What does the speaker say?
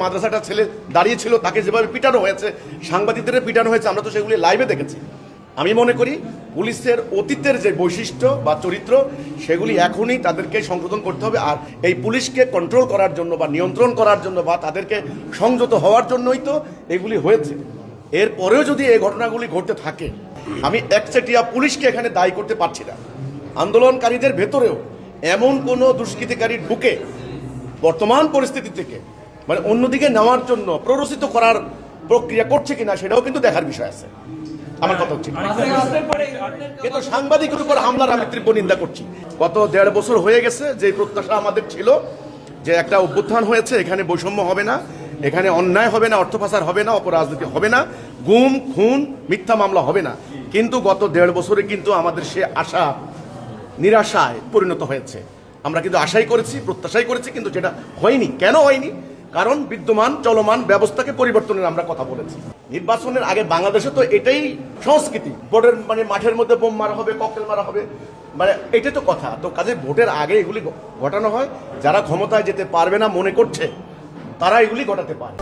মাদ্রাসাটা ছেলে দাঁড়িয়ে ছিল, তাকে যেভাবে পিটানো হয়েছে, সাংবাদিকদের পিটানো হয়েছে, আমরা তো সেগুলি লাইভে দেখেছি। আমি মনে করি পুলিশের অতীতের যে বৈশিষ্ট্য বা চরিত্র, সেগুলি এখনই তাদেরকে সংশোধন করতে হবে। আর এই পুলিশকে কন্ট্রোল করার জন্য বা নিয়ন্ত্রণ করার জন্য বা তাদেরকে সংযত হওয়ার জন্যই তো এগুলি হয়েছে। এরপরেও যদি এই ঘটনাগুলি ঘটতে থাকে, আমি একচেটিয়া পুলিশকে এখানে দায়ী করতে পারছি না। আন্দোলনকারীদের ভেতরেও এমন কোনো দুষ্কৃতিকারী ঢুকে বর্তমান পরিস্থিতি থেকে মানে অন্যদিকে নেওয়ার জন্য প্ররোচিত করার প্রক্রিয়া করছে কিনা, সেটাও কিন্তু দেখার বিষয় আছে। আমার কথা হচ্ছে কিন্তু সাংবাদিকের উপর হামলার আমি তীব্র নিন্দা করছি। গত 1.5 বছর হয়ে গেছে যে প্রত্যাশা আমাদের ছিল যে একটা অভ্যুত্থান হয়েছে, এখানে বৈষম্য হবে না, এখানে অন্যায় হবে না, অর্থ পাচার হবে না, অপরাজনীতি হবে না, গুম খুন মিথ্যা মামলা হবে না। কিন্তু গত 1.5 বছরে কিন্তু আমাদের সে আশা নিরাশায় পরিণত হয়েছে। আমরা কিন্তু আশাই করেছি, প্রত্যাশাই করেছি, কিন্তু যেটা হয়নি। কেন হয়নি? কারণ বিদ্যমান চলমান ব্যবস্থাকে পরিবর্তনের আমরা কথা বলেছি। নির্বাচনের আগে বাংলাদেশে তো এটাই সংস্কৃতি, ভোটের মানে মাঠের মধ্যে বোম মারা হবে, ককটেল মারা হবে, মানে এটাই তো কথা। তো কাজে ভোটের আগে এগুলি ঘটানো হয়, যারা ক্ষমতায় যেতে পারবে না মনে করছে তারা এগুলি ঘটাতে পারে।